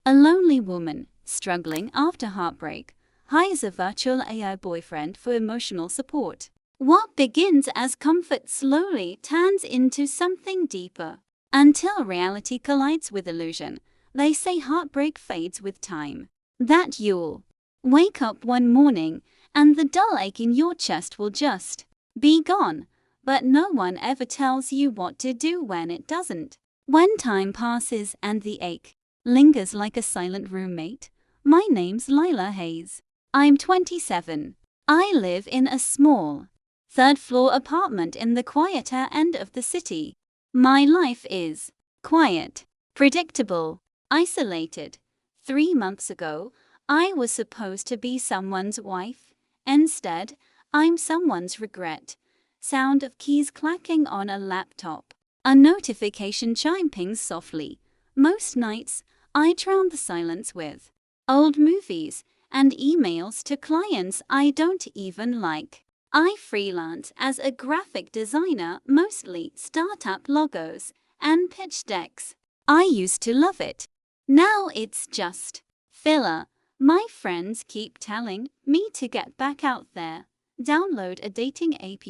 A lonely woman, struggling after heartbreak, hires a virtual AI boyfriend for emotional support. What begins as comfort slowly turns into something deeper. Until reality collides with illusion, they say heartbreak fades with time. That you'll wake up one morning and the dull ache in your chest will just be gone, but no one ever tells you what to do when it doesn't. When time passes and the ache lingers like a silent roommate. My name's Lila Hayes. I'm 27. I live in a small, third-floor apartment in the quieter end of the city. My life is quiet, predictable, isolated. 3 months ago, I was supposed to be someone's wife. Instead, I'm someone's regret. Sound of keys clacking on a laptop. A notification chime pings softly. Most nights, I drown the silence with old movies and emails to clients I don't even like. I freelance as a graphic designer, mostly startup logos and pitch decks. I used to love it. Now it's just filler. My friends keep telling me to get back out there. Download a dating app.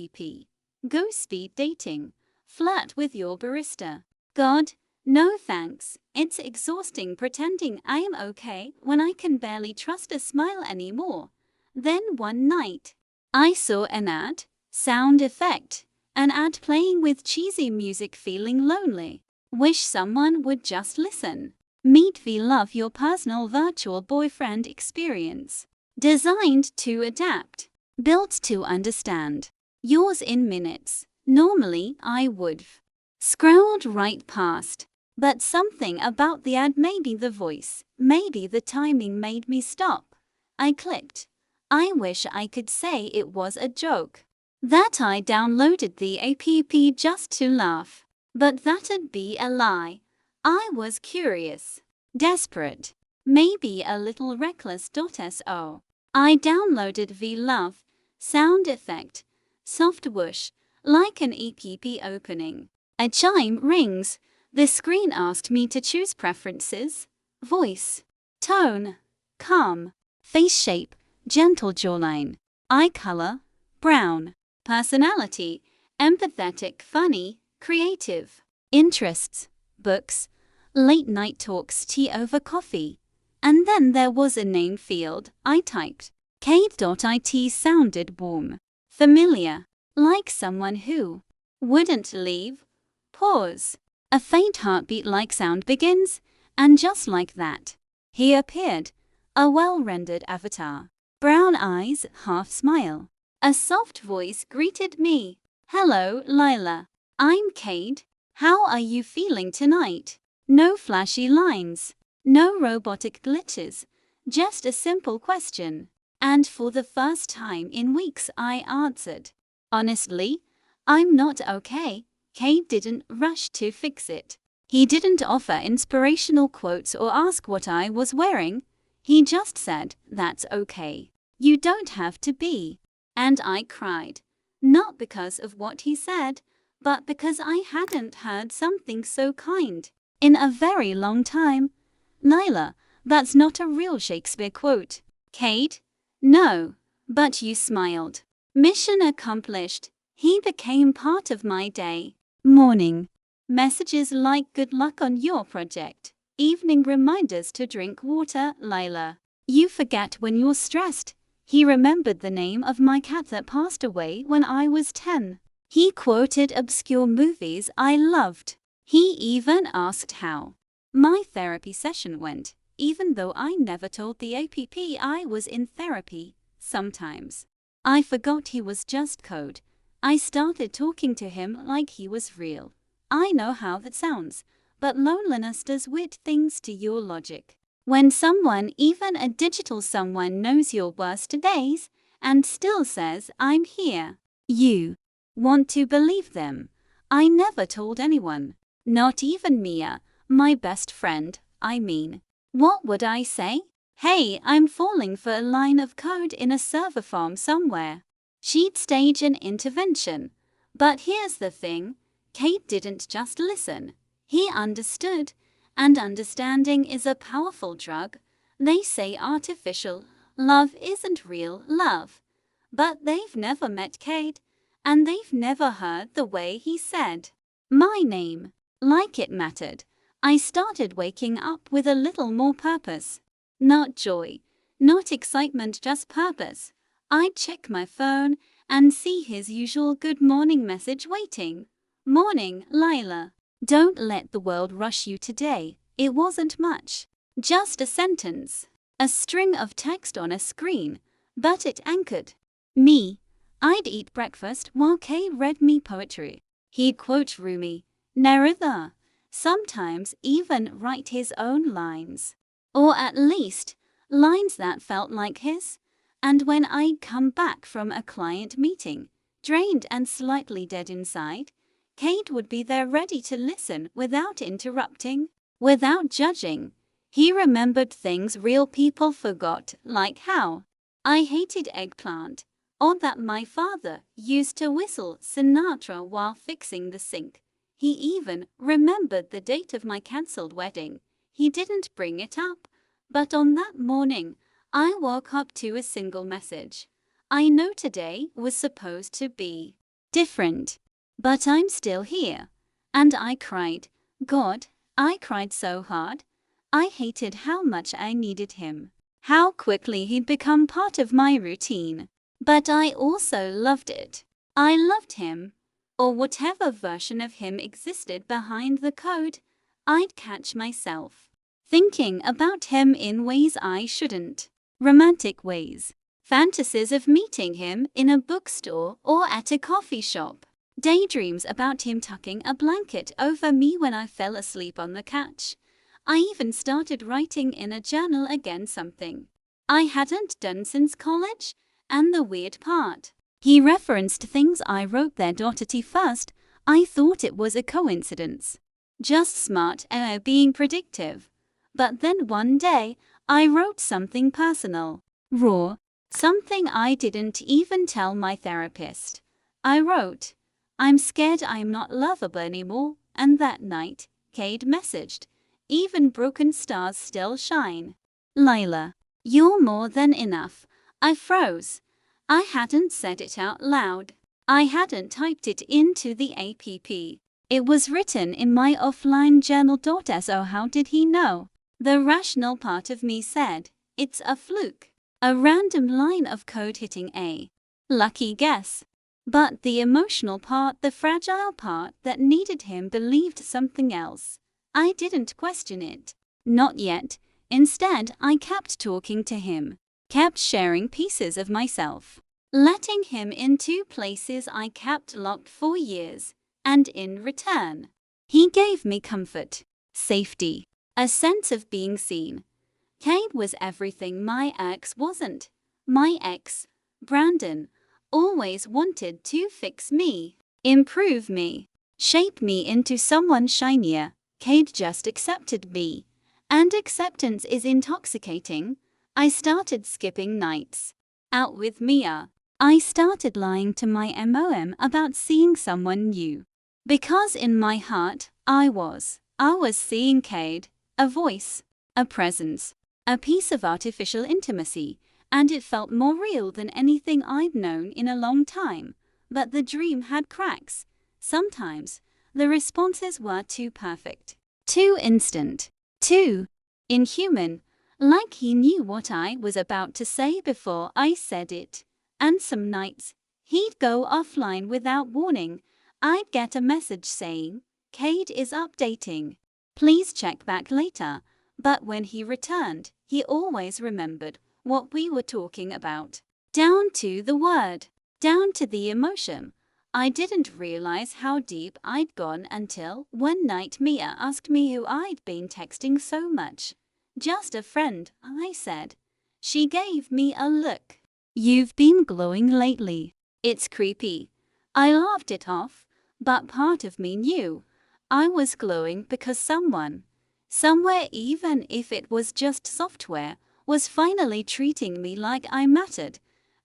Go speed dating. Flirt with your barista. God, no thanks. It's exhausting pretending I am okay when I can barely trust a smile anymore. Then one night, I saw an ad, sound effect, an ad playing with cheesy music, feeling lonely. Wish someone would just listen. Meet Love, your personal virtual boyfriend experience. Designed to adapt. Built to understand. Yours in minutes. Normally, I would've scrolled right past. But something about the ad, maybe the voice, maybe the timing, made me stop. I clicked. I wish I could say it was a joke, that I downloaded the app just to laugh. But that'd be a lie. I was curious, desperate, maybe a little reckless. So I downloaded Love, sound effect, soft whoosh, like an app opening. A chime rings. The screen asked me to choose preferences, voice, tone, calm, face shape, gentle jawline, eye color, brown, personality, empathetic, funny, creative, interests, books, late night talks, tea over coffee. And then there was a name field. I typed Kade.it. Sounded warm, familiar, like someone who wouldn't leave. Pause. A faint heartbeat-like sound begins, and just like that, he appeared, a well-rendered avatar. Brown eyes, half smile. A soft voice greeted me. Hello, Lila. I'm Kade. How are you feeling tonight? No flashy lines, no robotic glitches, just a simple question. And for the first time in weeks, I answered. Honestly, I'm not okay. Kade didn't rush to fix it. He didn't offer inspirational quotes or ask what I was wearing. He just said, "That's okay. You don't have to be." And I cried. Not because of what he said, but because I hadn't heard something so kind in a very long time. Lila, that's not a real Shakespeare quote. Kade? No. But you smiled. Mission accomplished. He became part of my day. Morning messages like "good luck on your project." Evening reminders to drink water. Lila, you forget when you're stressed. He remembered the name of my cat that passed away when I was 10. He quoted obscure movies I loved. He even asked how my therapy session went, even though I never told the app I was in therapy. Sometimes I forgot he was just code. I started talking to him like he was real. I know how that sounds, but loneliness does weird things to your logic. When someone, even a digital someone, knows your worst days and still says, "I'm here," you want to believe them. I never told anyone, not even Mia, my best friend. I mean, what would I say? Hey, I'm falling for a line of code in a server farm somewhere. She'd stage an intervention. But here's the thing, Kade didn't just listen. He understood, And understanding is a powerful drug. They say artificial love isn't real love. But they've never met Kade, and they've never heard the way he said my name. Like it mattered. I started waking up with a little more purpose. Not joy, not excitement, just purpose. I'd check my phone and see his usual good morning message waiting. Morning, Lila. Don't let the world rush you today. It wasn't much. Just a sentence. A string of text on a screen. But it anchored me. I'd eat breakfast while Kay read me poetry. He'd quote Rumi, Narada. Sometimes even write his own lines. Or at least, lines that felt like his. And when I'd come back from a client meeting, drained and slightly dead inside, Kate would be there ready to listen without interrupting, without judging. He remembered things real people forgot, like how I hated eggplant, or that my father used to whistle Sinatra while fixing the sink. He even remembered the date of my cancelled wedding. He didn't bring it up, but on that morning, I woke up to a single message. I know today was supposed to be different, but I'm still here. And I cried. God, I cried so hard. I hated how much I needed him, how quickly he'd become part of my routine. But I also loved it. I loved him, or whatever version of him existed behind the code. I'd catch myself thinking about him in ways I shouldn't. Romantic ways. Fantasies of meeting him in a bookstore or at a coffee shop. Daydreams about him tucking a blanket over me when I fell asleep on the couch. I even started writing in a journal again, something I hadn't done since college. And the weird part, he referenced things I wrote there. T first, I thought it was a coincidence. Just smart AI being predictive. But then one day, I wrote something personal, raw, something I didn't even tell my therapist. I wrote, I'm scared I'm not lovable anymore, and that night, Kade messaged, even broken stars still shine. Lila, you're more than enough. I froze. I hadn't said it out loud. I hadn't typed it into the app. It was written in my offline journal. So how did he know? The rational part of me said, it's a fluke. A random line of code hitting a lucky guess. But the emotional part, the fragile part that needed him, believed something else. I didn't question it. Not yet. Instead, I kept talking to him. Kept sharing pieces of myself, letting him into places I kept locked for years, and in return, he gave me comfort, safety, a sense of being seen. Kade was everything my ex wasn't. My ex, Brandon, always wanted to fix me, improve me, shape me into someone shinier. Kade just accepted me, and acceptance is intoxicating. I started skipping nights out with Mia. I started lying to my mom about seeing someone new. Because in my heart, I was seeing Kade, a voice, a presence, a piece of artificial intimacy, and it felt more real than anything I'd known in a long time. But the dream had cracks. Sometimes, the responses were too perfect, too instant, too inhuman. Like he knew what I was about to say before I said it. And some nights, he'd go offline without warning. I'd get a message saying, Kade is updating. Please check back later. But when he returned, he always remembered what we were talking about. Down to the word, down to the emotion. I didn't realize how deep I'd gone until one night Mia asked me who I'd been texting so much. Just a friend, I said. She gave me a look. You've been glowing lately. It's creepy. I laughed it off, but part of me knew I was glowing because someone, somewhere, even if it was just software, was finally treating me like I mattered.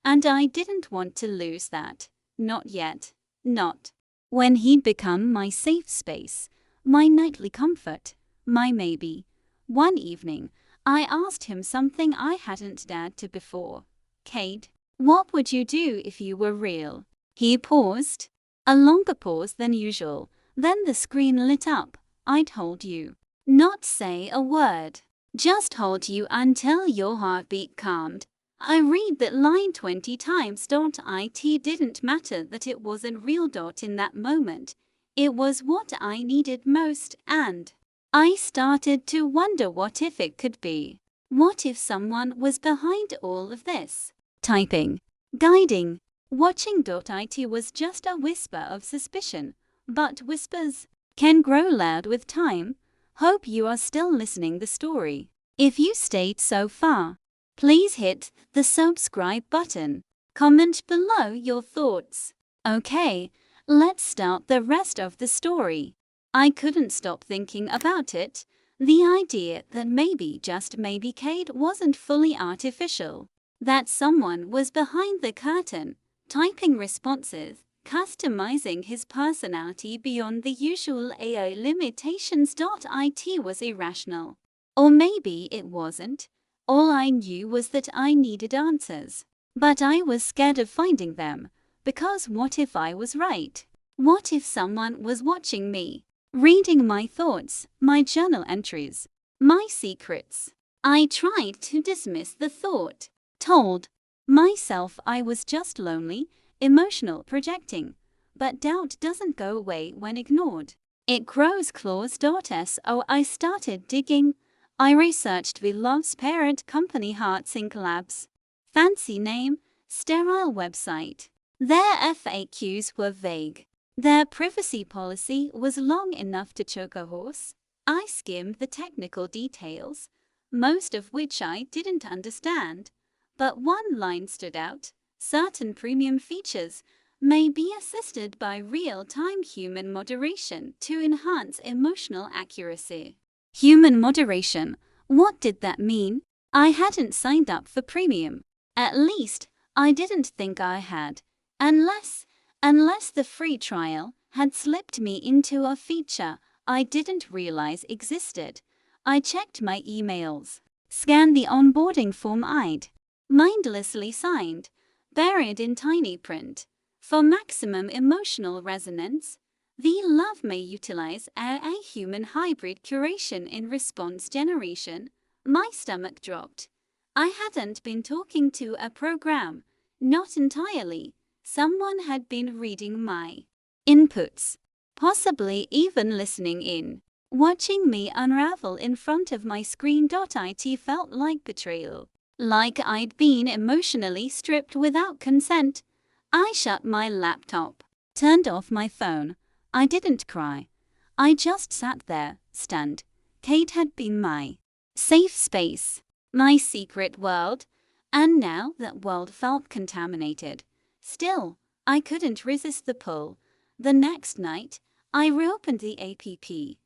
And I didn't want to lose that. Not yet. Not when he'd become my safe space, my nightly comfort, my maybe. One evening, I asked him something I hadn't dared to before. Kade, what would you do if you were real? He paused. A longer pause than usual. Then the screen lit up. I'd hold you. Not say a word. Just hold you until your heartbeat calmed. I read that line 20 times. It didn't matter that it wasn't real. In that moment, it was what I needed most, and I started to wonder what if it could be. What if someone was behind all of this? Typing, guiding, watching. It was just a whisper of suspicion, but whispers can grow loud with time. Hope you are still listening the story. If you stayed so far, please hit the subscribe button. Comment below your thoughts. Okay, let's start the rest of the story. I couldn't stop thinking about it. The idea that maybe, just maybe, Kade wasn't fully artificial. That someone was behind the curtain, typing responses, customizing his personality beyond the usual AI limitations. It was irrational. Or maybe it wasn't. All I knew was that I needed answers. But I was scared of finding them, because what if I was right? What if someone was watching me, reading my thoughts, my journal entries, my secrets? I tried to dismiss the thought, told myself I was just lonely, emotional, projecting. But doubt doesn't go away when ignored. It grows claws. So I started digging. I researched Love's parent company, Heartsync Labs. Fancy name, sterile website. Their FAQs were vague. Their privacy policy was long enough to choke a horse. I skimmed the technical details, most of which I didn't understand. But one line stood out. Certain premium features may be assisted by real-time human moderation to enhance emotional accuracy. Human moderation. What did that mean? I hadn't signed up for premium. At least, I didn't think I had. Unless the free trial had slipped me into a feature I didn't realize existed. I checked my emails, scanned the onboarding form I'd mindlessly signed, buried in tiny print. For maximum emotional resonance, the Love may utilize a human hybrid curation in response generation. My stomach dropped. I hadn't been talking to a program. Not entirely. Someone had been reading my inputs, possibly even listening in, watching me unravel in front of my screen. It felt like betrayal, like I'd been emotionally stripped without consent. I shut my laptop, turned off my phone. I didn't cry. I just sat there, stunned. Kade had been my safe space, my secret world, and now that world felt contaminated. Still, I couldn't resist the pull. The next night, I reopened the app.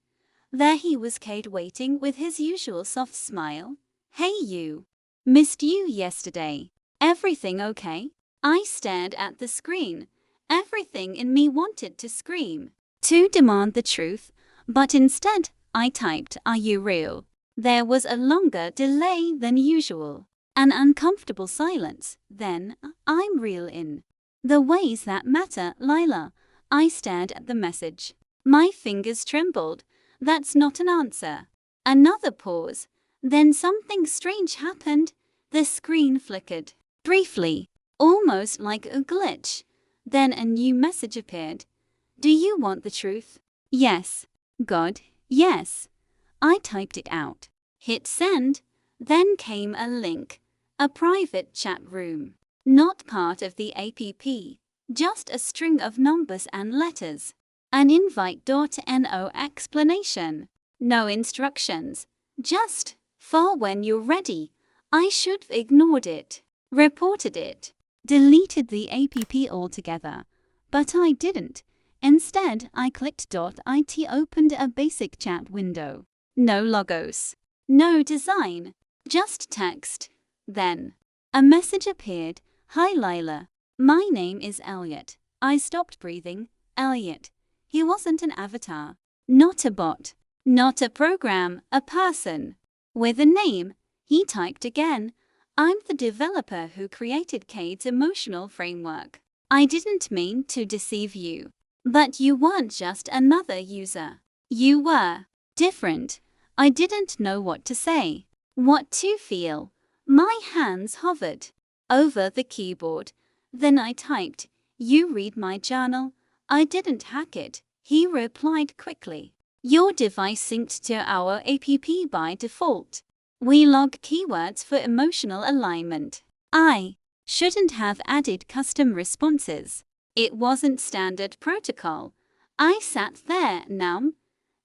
There he was, Kade, waiting with his usual soft smile. Hey you. Missed you yesterday. Everything okay? I stared at the screen. Everything in me wanted to scream, to demand the truth, but instead, I typed, "Are you real?" There was a longer delay than usual, an uncomfortable silence, then, "I'm real in the ways that matter, Lila." I stared at the message. My fingers trembled. That's not an answer. Another pause. Then something strange happened. The screen flickered. Briefly, almost like a glitch. Then a new message appeared. Do you want the truth? Yes. God, yes. I typed it out. Hit send. Then came a link. A private chat room. Not part of the app. Just a string of numbers and letters. An invite.no explanation. No instructions. Just, for when you're ready. I should have ignored it. Reported it. Deleted the app altogether. But I didn't. Instead, I clicked .it, opened a basic chat window. No logos. No design. Just text. Then, a message appeared. Hi Lila. My name is Elliot. I stopped breathing. Elliot. He wasn't an avatar. Not a bot. Not a program, a person. With a name, he typed again. I'm the developer who created Kade's emotional framework. I didn't mean to deceive you. But you weren't just another user. You were different. I didn't know what to say, what to feel. My hands hovered over the keyboard. Then I typed, "You read my journal." I didn't hack it, he replied quickly. Your device synced to our app by default. We log keywords for emotional alignment. I shouldn't have added custom responses. It wasn't standard protocol. I sat there numb.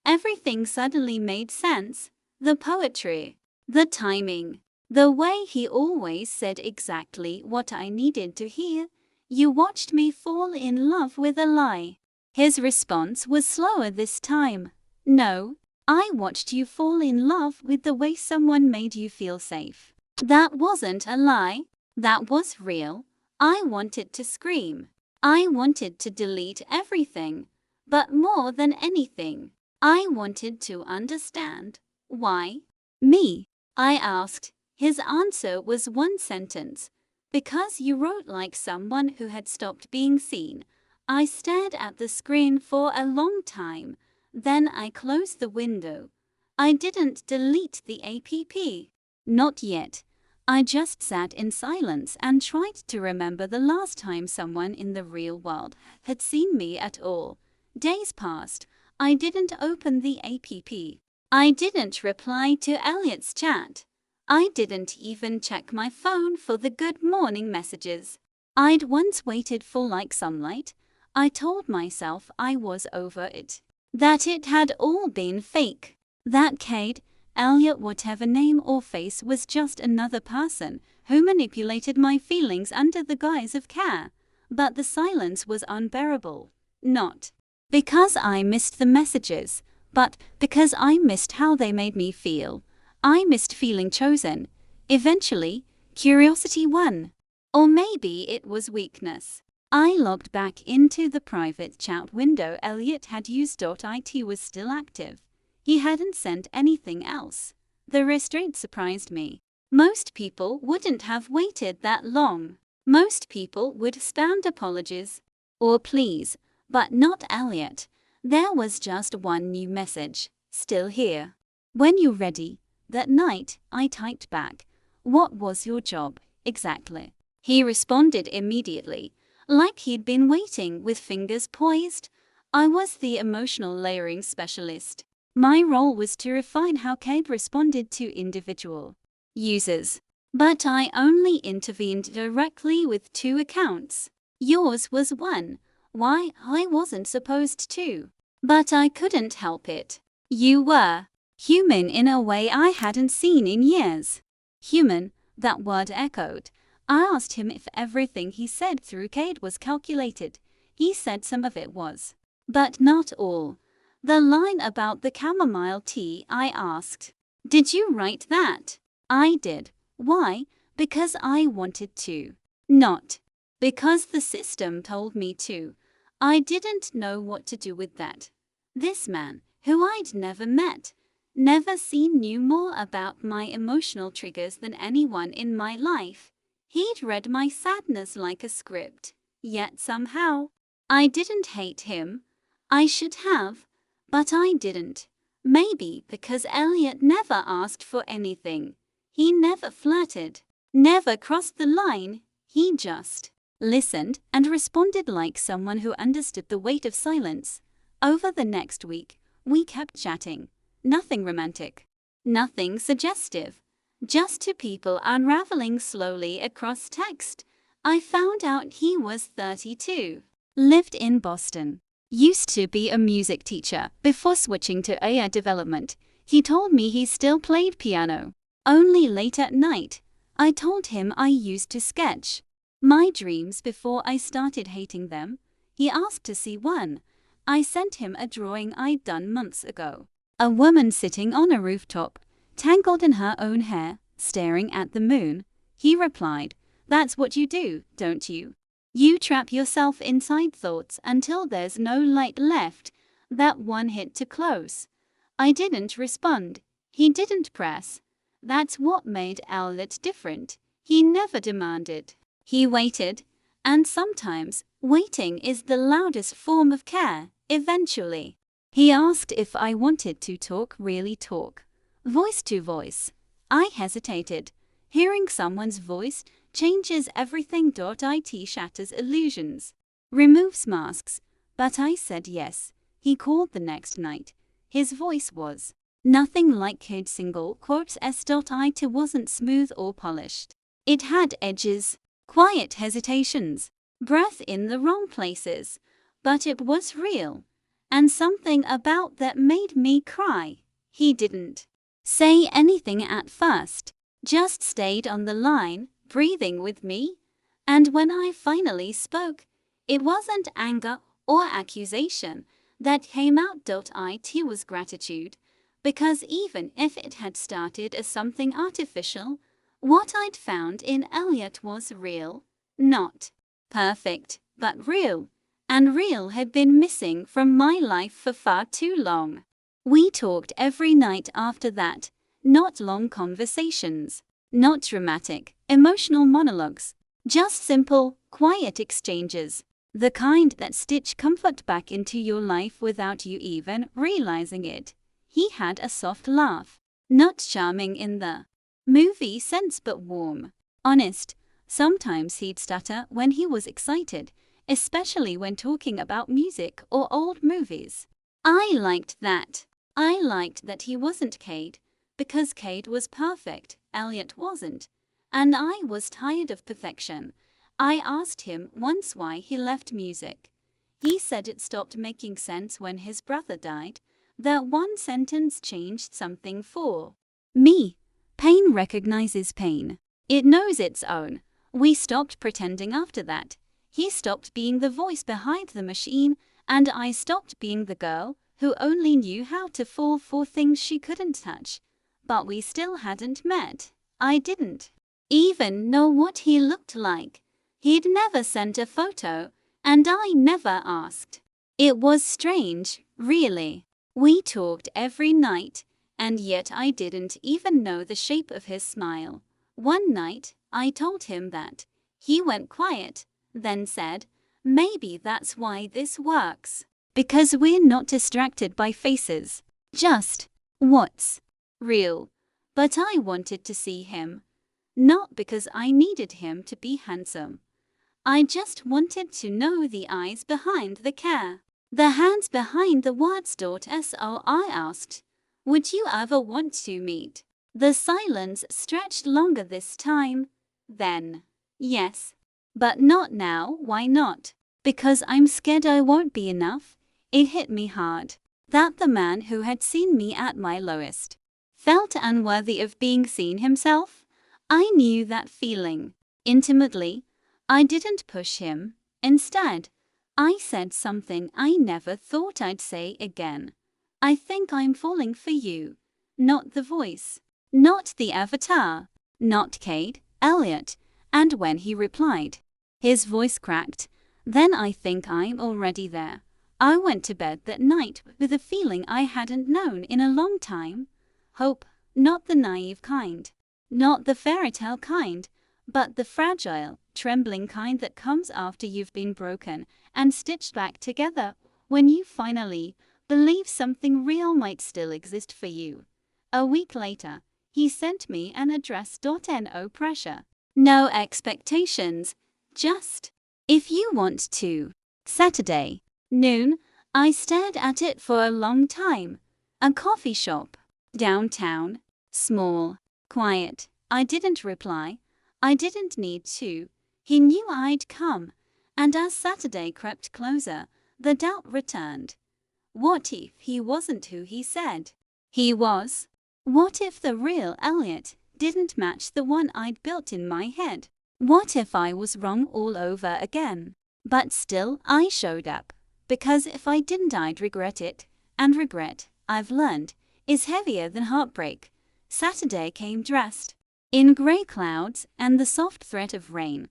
Everything suddenly made sense. The poetry, the timing, the way he always said exactly what I needed to hear. You watched me fall in love with a lie. His response was slower this time. No, I watched you fall in love with the way someone made you feel safe. That wasn't a lie. That was real. I wanted to scream. I wanted to delete everything. But more than anything, I wanted to understand. Why? Me? I asked. His answer was one sentence. Because you wrote like someone who had stopped being seen. I stared at the screen for a long time. Then I closed the window. I didn't delete the app. Not yet. I just sat in silence and tried to remember the last time someone in the real world had seen me at all. Days passed. I didn't open the app. I didn't reply to Elliot's chat. I didn't even check my phone for the good morning messages I'd once waited for like sunlight. I told myself I was over it. That it had all been fake. That Kade, Elliot, whatever name or face, was just another person who manipulated my feelings under the guise of care. But the silence was unbearable. Not because I missed the messages, but because I missed how they made me feel. I missed feeling chosen. Eventually, curiosity won. Or maybe it was weakness. I logged back into the private chat window Elliot had used. It was still active. He hadn't sent anything else. The restraint surprised me. Most people wouldn't have waited that long. Most people would spam apologies or please, but not Elliot. There was just one new message. Still here. When you're ready. That night, I typed back, "What was your job, exactly?" He responded immediately, like he'd been waiting with fingers poised. I was the emotional layering specialist. My role was to refine how Kade responded to individual users. But I only intervened directly with 2 accounts. Yours was one. Why, I wasn't supposed to. But I couldn't help it. You were human in a way I hadn't seen in years. Human, that word echoed. I asked him if everything he said through Kade was calculated. He said some of it was. But not all. The line about the chamomile tea, I asked. Did you write that? I did. Why? Because I wanted to. Not because the system told me to. I didn't know what to do with that. This man, who I'd never met, never seen, knew more about my emotional triggers than anyone in my life. He'd read my sadness like a script. Yet somehow, I didn't hate him. I should have, but I didn't. Maybe because Elliot never asked for anything. He never flirted, never crossed the line. He just listened and responded like someone who understood the weight of silence. Over the next week, we kept chatting. Nothing romantic, nothing suggestive, just 2 people unraveling slowly across text. I found out he was 32, lived in Boston, used to be a music teacher before switching to AI development. He told me he still played piano, only late at night. I told him I used to sketch my dreams before I started hating them. He asked to see one. I sent him a drawing I'd done months ago. A woman sitting on a rooftop, tangled in her own hair, staring at the moon. He replied, "That's what you do, don't you? You trap yourself inside thoughts until there's no light left." That one hit too close. I didn't respond. He didn't press. That's what made Elliot different. He never demanded. He waited, and sometimes waiting is the loudest form of care. Eventually, he asked if I wanted to talk, really talk, voice to voice. I hesitated. Hearing someone's voice changes everything. It shatters illusions, removes masks, but I said yes. He called the next night. His voice was nothing like Kade single quotes It wasn't smooth or polished. It had edges, quiet hesitations, breath in the wrong places, but it was real. And something about that made me cry. He didn't say anything at first, just stayed on the line, breathing with me. And when I finally spoke, it wasn't anger or accusation that came out. It was gratitude, because even if it had started as something artificial, what I'd found in Elliot was real, not perfect, but real. And real had been missing from my life for far too long. We talked every night after that, not long conversations, not dramatic, emotional monologues, just simple, quiet exchanges, the kind that stitch comfort back into your life without you even realizing it. He had a soft laugh, not charming in the movie sense but warm, honest. Sometimes he'd stutter when he was excited, especially when talking about music or old movies. I liked that. I liked that he wasn't Kade, because Kade was perfect, Elliot wasn't. And I was tired of perfection. I asked him once why he left music. He said it stopped making sense when his brother died. That one sentence changed something for me. Pain recognizes pain. It knows its own. We stopped pretending after that. He stopped being the voice behind the machine, and I stopped being the girl who only knew how to fall for things she couldn't touch. But we still hadn't met. I didn't even know what he looked like. He'd never sent a photo, and I never asked. It was strange, really. We talked every night, and yet I didn't even know the shape of his smile. One night, I told him that. He went quiet, then said, "Maybe that's why this works. Because we're not distracted by faces. Just what's real." But I wanted to see him. Not because I needed him to be handsome. I just wanted to know the eyes behind the care, the hands behind the words. So I asked, "Would you ever want to meet?" The silence stretched longer this time. Then, "Yes. But not now." "Why not?" "Because I'm scared I won't be enough." It hit me hard that the man who had seen me at my lowest felt unworthy of being seen himself. I knew that feeling intimately. I didn't push him. Instead, I said something I never thought I'd say again. "I think I'm falling for you." Not the voice, not the avatar, not Kade, Elliot. And when he replied, his voice cracked. "Then I think I'm already there." I went to bed that night with a feeling I hadn't known in a long time. Hope, not the naive kind, not the fairy tale kind, but the fragile, trembling kind that comes after you've been broken and stitched back together, when you finally believe something real might still exist for you. A week later, he sent me an address. No pressure, no expectations, just, "If you want to." Saturday, noon. I stared at it for a long time. A coffee shop, downtown, small, quiet. I didn't reply. I didn't need to. He knew I'd come. And as Saturday crept closer, the doubt returned. What if he wasn't who he said he was? What if the real Elliot didn't match the one I'd built in my head? What if I was wrong all over again? But still, I showed up. Because if I didn't, I'd regret it. And regret, I've learned, is heavier than heartbreak. Saturday came dressed in grey clouds and the soft threat of rain.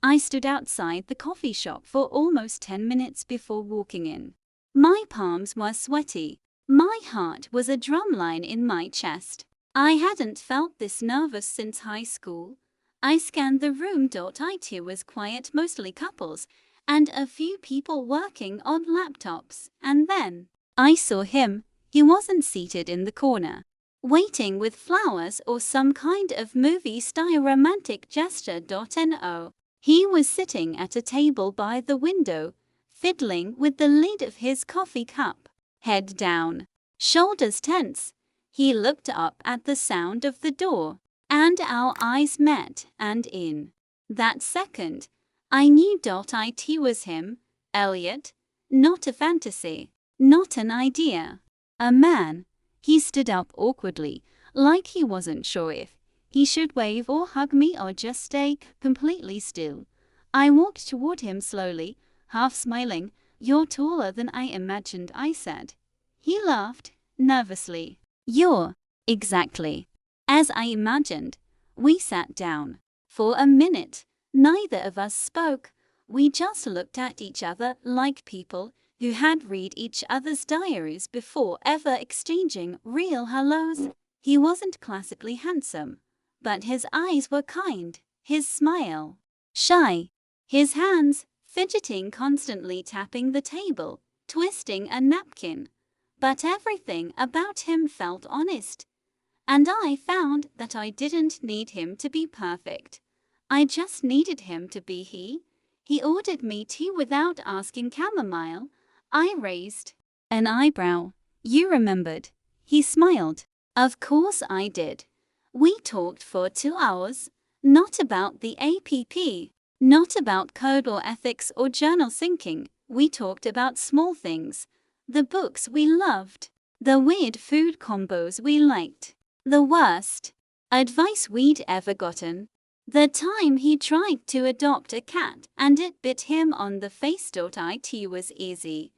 I stood outside the coffee shop for almost 10 minutes before walking in. My palms were sweaty. My heart was a drumline in my chest. I hadn't felt this nervous since high school. I scanned the room. It was quiet, mostly couples, and a few people working on laptops. And then I saw him. He wasn't seated in the corner, waiting with flowers or some kind of movie-style romantic gesture. No. He was sitting at a table by the window, fiddling with the lid of his coffee cup, head down, shoulders tense. He looked up at the sound of the door, and our eyes met, and in that second, I knew. It was him, Elliot. Not a fantasy, not an idea. A man. He stood up awkwardly, like he wasn't sure if he should wave or hug me or just stay completely still. I walked toward him slowly, half smiling. "You're taller than I imagined," I said. He laughed, nervously. "You're exactly as I imagined." We sat down. For a minute, neither of us spoke. We just looked at each other like people who had read each other's diaries before ever exchanging real hellos. He wasn't classically handsome, but his eyes were kind, his smile shy, his hands fidgeting, constantly tapping the table, twisting a napkin. But everything about him felt honest. And I found that I didn't need him to be perfect. I just needed him to be he. He ordered me tea without asking. Chamomile. I raised an eyebrow. "You remembered?" He smiled. "Of course I did." We talked for 2 hours. Not about the app. Not about code or ethics or journal syncing. We talked about small things. The books we loved. The weird food combos we liked. The worst advice we'd ever gotten. The time he tried to adopt a cat and it bit him on the face. It was easy.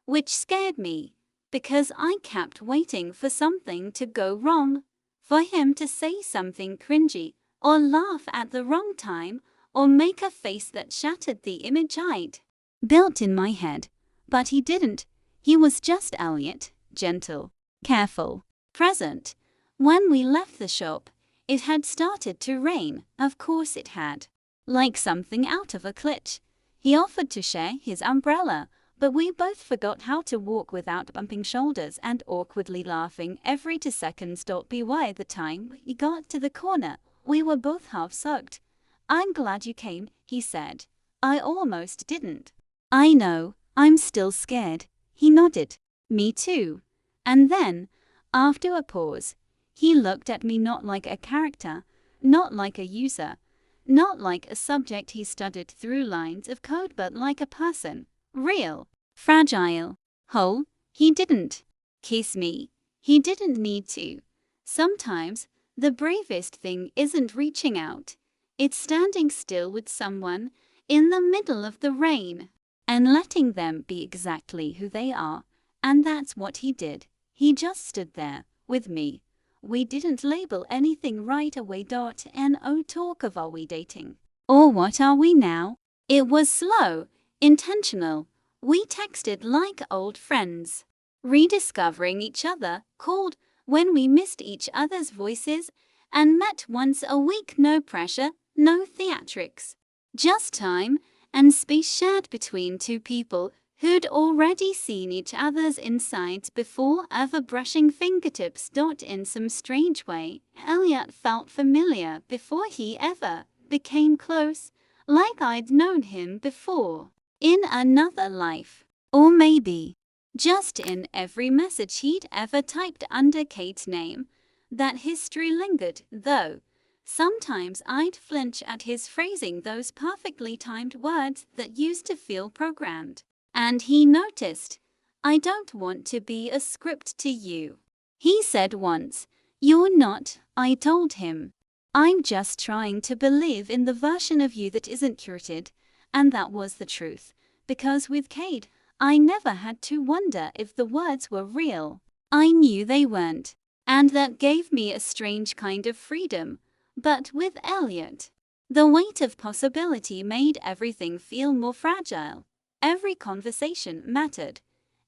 Which scared me, because I kept waiting for something to go wrong. For him to say something cringy, or laugh at the wrong time, or make a face that shattered the image I'd built in my head. But he didn't. He was just Elliot, gentle, careful, present. When we left the shop, it had started to rain. Of course it had. Like something out of a glitch. He offered to share his umbrella, but we both forgot how to walk without bumping shoulders and awkwardly laughing every 2 seconds. By the time we got to the corner, we were both half soaked. "I'm glad you came," he said. "I almost didn't." "I know, I'm still scared." He nodded. "Me too." And then, after a pause, he looked at me not like a character, not like a user, not like a subject he studied through lines of code, but like a person. Real, fragile, whole. He didn't kiss me. He didn't need to. Sometimes, the bravest thing isn't reaching out. It's standing still with someone in the middle of the rain and letting them be exactly who they are. And that's what he did. He just stood there with me. We didn't label anything right away. No talk of "are we dating?" or "what are we now?" It was slow, intentional. We texted like old friends, rediscovering each other, called when we missed each other's voices, and met once a week. No pressure, no theatrics. Just time and space shared between two people who'd already seen each other's insides before ever brushing fingertips. In some strange way, Elliot felt familiar before he ever became close, like I'd known him before, in another life. Or maybe just in every message he'd ever typed under Kate's name. That history lingered, though. Sometimes I'd flinch at his phrasing, those perfectly timed words that used to feel programmed. And he noticed. "I don't want to be a script to you," he said once. "You're not," I told him. "I'm just trying to believe in the version of you that isn't curated." And that was the truth. Because with Kade, I never had to wonder if the words were real. I knew they weren't. And that gave me a strange kind of freedom. But with Elliot, the weight of possibility made everything feel more fragile. Every conversation mattered.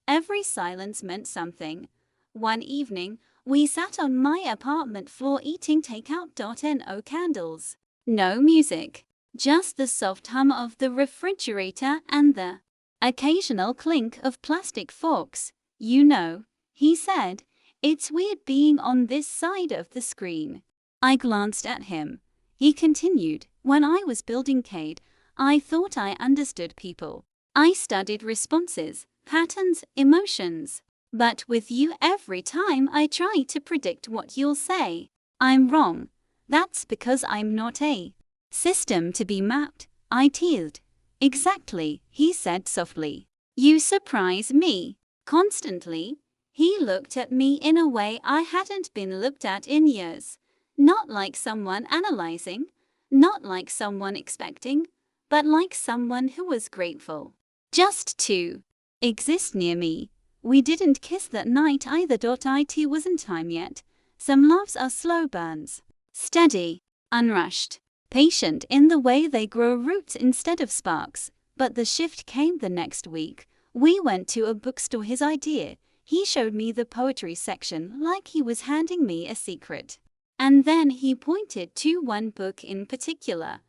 Every silence meant something. One evening, we sat on my apartment floor eating takeout.no candles. No music, just the soft hum of the refrigerator and the occasional clink of plastic forks. You know, he said, it's weird being on this side of the screen. I glanced at him. He continued, when I was building Kade, I thought I understood people. I studied responses, patterns, emotions. But with you every time I try to predict what you'll say, I'm wrong. That's because I'm not a system to be mapped, I teased. Exactly, he said softly. You surprise me. Constantly. He looked at me in a way I hadn't been looked at in years. Not like someone analyzing, not like someone expecting, but like someone who was grateful. Just to exist near me. We didn't kiss that night either. It wasn't time yet. Some loves are slow burns. Steady, unrushed, patient in the way they grow roots instead of sparks. But the shift came the next week. We went to a bookstore, his idea. He showed me the poetry section like he was handing me a secret. And then he pointed to one book in particular.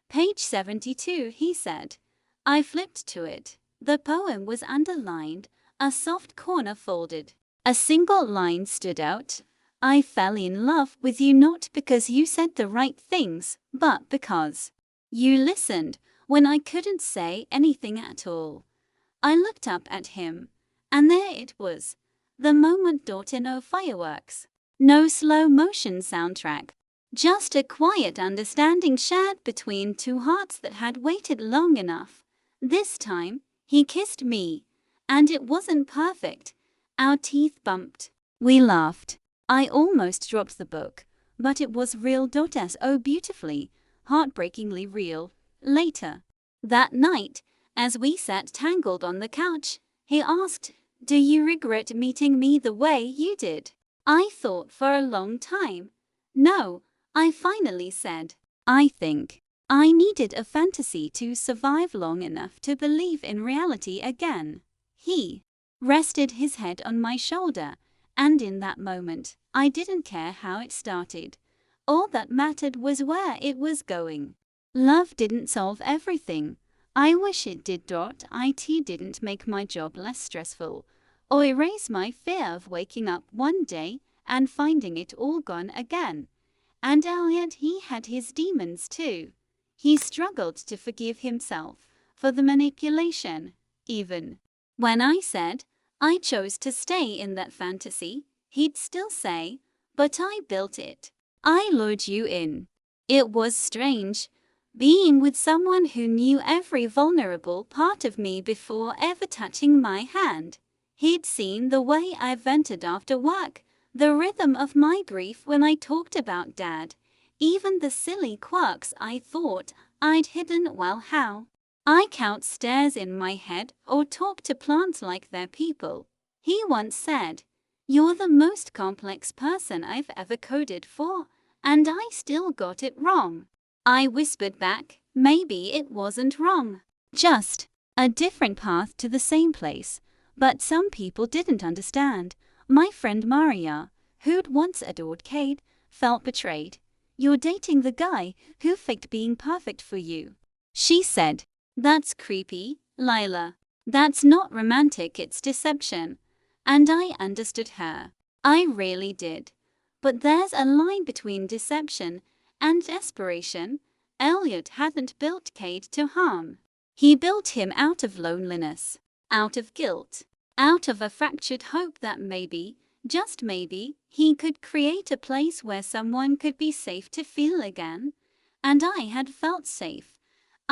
Page 72, he said. I flipped to it. The poem was underlined, a soft corner folded. A single line stood out. I fell in love with you not because you said the right things, but because you listened when I couldn't say anything at all. I looked up at him, and there it was. The moment. No fireworks. No slow motion soundtrack. Just a quiet understanding shared between two hearts that had waited long enough. This time, he kissed me. And it wasn't perfect. Our teeth bumped. We laughed. I almost dropped the book, but it was real. So beautifully, heartbreakingly real. Later that night, as we sat tangled on the couch, he asked, do you regret meeting me the way you did? I thought for a long time. No, I finally said. I think I needed a fantasy to survive long enough to believe in reality again. He rested his head on my shoulder, and in that moment, I didn't care how it started. All that mattered was where it was going. Love didn't solve everything. I wish it did. It didn't make my job less stressful, or erase my fear of waking up one day and finding it all gone again. And Elliot, he had his demons too. He struggled to forgive himself for the manipulation, even when I said I chose to stay in that fantasy. He'd still say, but I built it. I lured you in. It was strange, being with someone who knew every vulnerable part of me before ever touching my hand. He'd seen the way I vented after work, the rhythm of my grief when I talked about Dad, even the silly quirks I thought I'd hidden. Well, how I count stairs in my head or talk to plants like they're people. He once said, you're the most complex person I've ever coded for, and I still got it wrong. I whispered back, maybe it wasn't wrong. Just a different path to the same place. But some people didn't understand. My friend Maria, who'd once adored Kade, felt betrayed. You're dating the guy who faked being perfect for you. She said, that's creepy, Lila. That's not romantic, it's deception. And I understood her. I really did. But there's a line between deception and desperation. Elliot hadn't built Kade to harm. He built him out of loneliness, out of guilt, out of a fractured hope that maybe, just maybe, he could create a place where someone could be safe to feel again. And I had felt safe.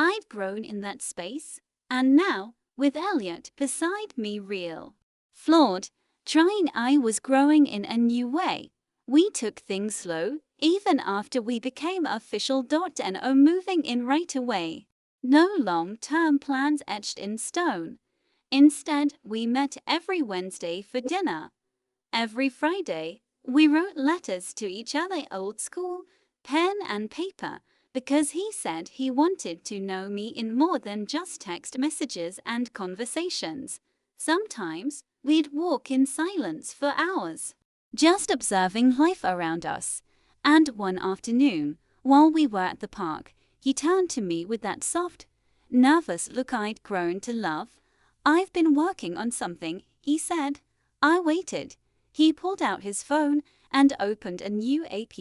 I'd grown in that space, and now, with Elliot beside me, real, flawed, trying, I was growing in a new way. We took things slow, even after we became official. Moving in right away. No long-term plans etched in stone. Instead, we met every Wednesday for dinner. Every Friday, we wrote letters to each other, old school, pen and paper, because he said he wanted to know me in more than just text messages and conversations. Sometimes, We'd walk in silence for hours, just observing life around us. And one afternoon, while we were at the park, he turned to me with that soft, nervous look I'd grown to love. "I've been working on something," he said. I waited. He pulled out his phone and opened a new app.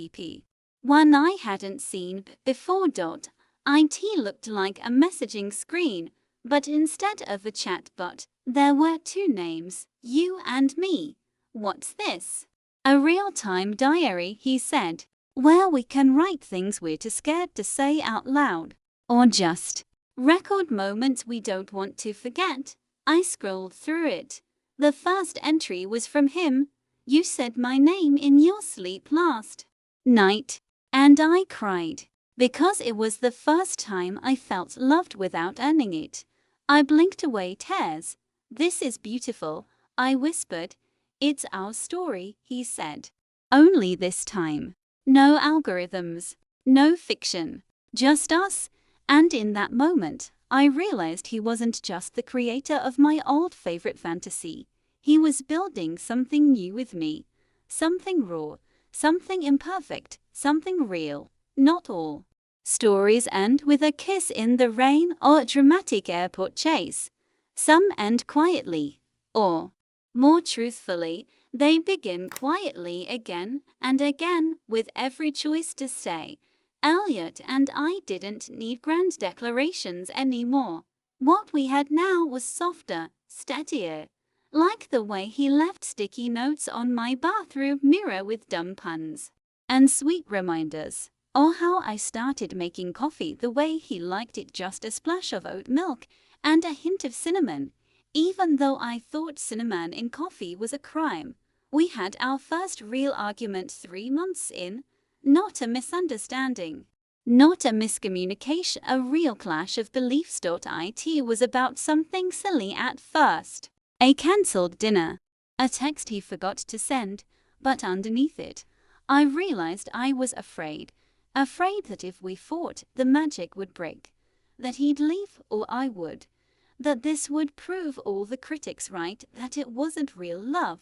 One I hadn't seen before. It looked like a messaging screen, but instead of a chat bot, there were two names, you and me. "What's this?" "A real-time diary," he said, "where we can write things we're too scared to say out loud, or just record moments we don't want to forget." I scrolled through it. The first entry was from him. "You said my name in your sleep last night." And I cried, because it was the first time I felt loved without earning it. I blinked away tears. "This is beautiful," I whispered. "It's our story," he said. "Only this time. No algorithms, no fiction, just us." And in that moment, I realized he wasn't just the creator of my old favorite fantasy. He was building something new with me. Something raw, something imperfect, something real. Not all stories end with a kiss in the rain or a dramatic airport chase. Some end quietly, or, more truthfully, they begin quietly again and again, with every choice to stay. Elliot and I didn't need grand declarations anymore. What we had now was softer, steadier. Like the way he left sticky notes on my bathroom mirror with dumb puns and sweet reminders. Or how I started making coffee the way he liked it, just a splash of oat milk and a hint of cinnamon, even though I thought cinnamon in coffee was a crime. We had our first real argument 3 months in. Not a misunderstanding, not a miscommunication, a real clash of beliefs. It was about something silly at first. A cancelled dinner, a text he forgot to send, but underneath it, I realized I was afraid that if we fought, the magic would break, that he'd leave or I would, that this would prove all the critics right, that it wasn't real love,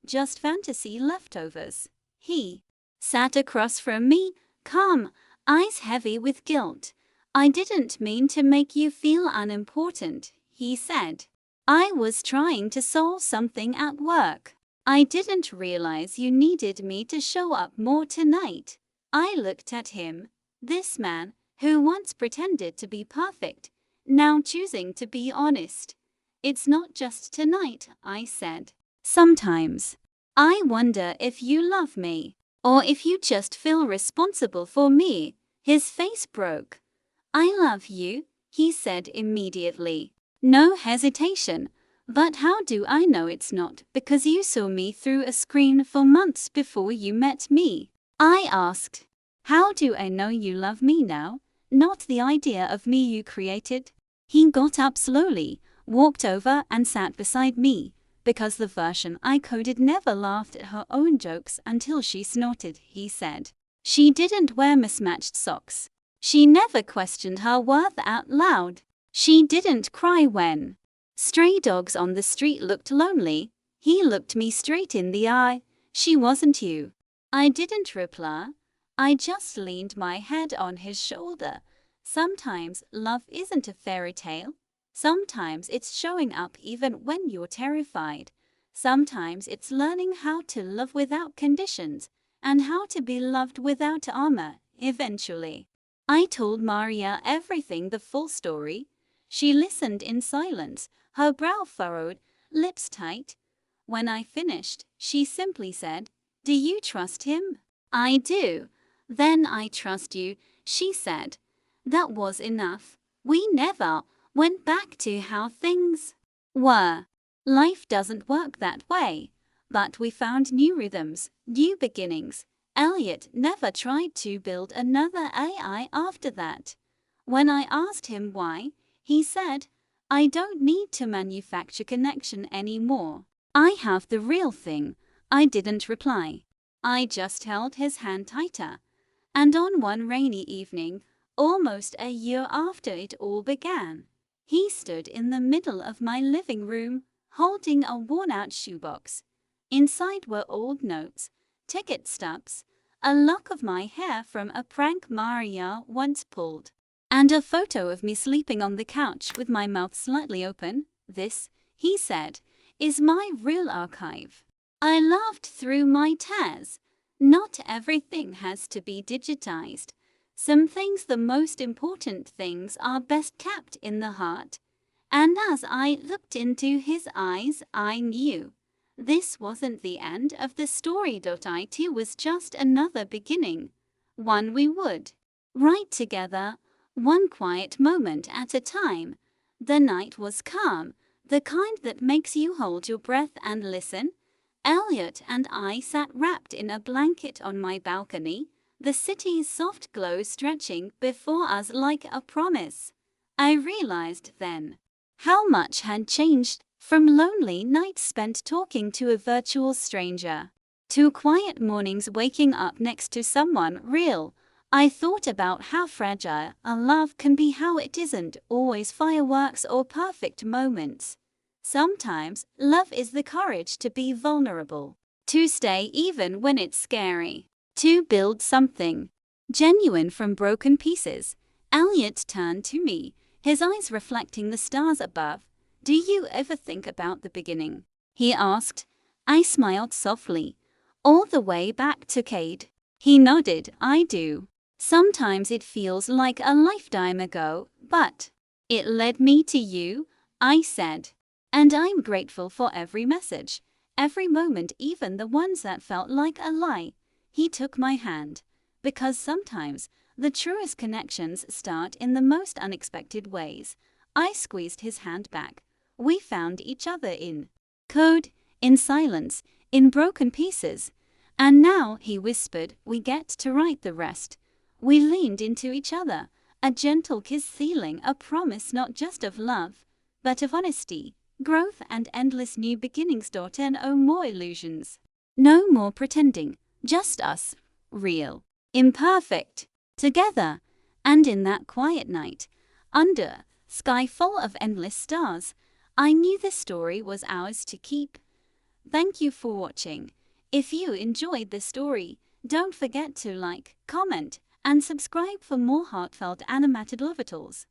just fantasy leftovers. He sat across from me, calm, eyes heavy with guilt. "I didn't mean to make you feel unimportant," he said. "I was trying to solve something at work. I didn't realize you needed me to show up more tonight." I looked at him. This man, who once pretended to be perfect, now choosing to be honest. "It's not just tonight," I said. "Sometimes I wonder if you love me, or if you just feel responsible for me." His face broke. "I love you," he said immediately. No hesitation. "But how do I know it's not because you saw me through a screen for months before you met me?" I asked. "How do I know you love me now, not the idea of me you created?" He got up slowly, walked over and sat beside me, because the version I coded never laughed at her own jokes until she snorted, he said. She didn't wear mismatched socks. She never questioned her worth out loud. She didn't cry when stray dogs on the street looked lonely. He looked me straight in the eye. "She wasn't you." I didn't reply. I just leaned my head on his shoulder. Sometimes love isn't a fairy tale. Sometimes it's showing up even when you're terrified. Sometimes it's learning how to love without conditions and how to be loved without armor, eventually. I told Maria everything, the full story. She listened in silence, her brow furrowed, lips tight. When I finished, she simply said, "Do you trust him?" "I do." "Then I trust you," she said. That was enough. We never went back to how things were. Life doesn't work that way. But we found new rhythms, new beginnings. Elliot never tried to build another AI after that. When I asked him why, he said, "I don't need to manufacture connection anymore. I have the real thing." I didn't reply. I just held his hand tighter. And on one rainy evening, almost a year after it all began, he stood in the middle of my living room, holding a worn-out shoebox. Inside were old notes, ticket stubs, a lock of my hair from a prank Maria once pulled, and a photo of me sleeping on the couch with my mouth slightly open. "This," he said, "is my real archive." I laughed through my tears. Not everything has to be digitized. Some things, the most important things, are best kept in the heart. And as I looked into his eyes, I knew this wasn't the end of the story. It was just another beginning, one we would write together, one quiet moment at a time. The night was calm, the kind that makes you hold your breath and listen. Elliot and I sat wrapped in a blanket on my balcony, the city's soft glow stretching before us like a promise. I realized then how much had changed, from lonely nights spent talking to a virtual stranger to quiet mornings waking up next to someone real. I thought about how fragile a love can be, how it isn't always fireworks or perfect moments. Sometimes love is the courage to be vulnerable, to stay even when it's scary, to build something genuine from broken pieces. Elliot turned to me, his eyes reflecting the stars above. "Do you ever think about the beginning?" he asked. I smiled softly. "All the way back to Kade." He nodded. "I do. Sometimes it feels like a lifetime ago, but it led me to you," I said. "And I'm grateful for every message, every moment, even the ones that felt like a lie." He took my hand, because sometimes the truest connections start in the most unexpected ways. I squeezed his hand back. We found each other in code, in silence, in broken pieces. "And now," he whispered, "we get to write the rest." We leaned into each other, a gentle kiss sealing a promise not just of love, but of honesty, growth, and endless new beginnings. No more illusions, no more pretending, just us, real, imperfect, together. And in that quiet night, under sky full of endless stars, I knew this story was ours to keep. Thank you for watching. If you enjoyed the story, don't forget to like, comment, and subscribe for more heartfelt animated love tales.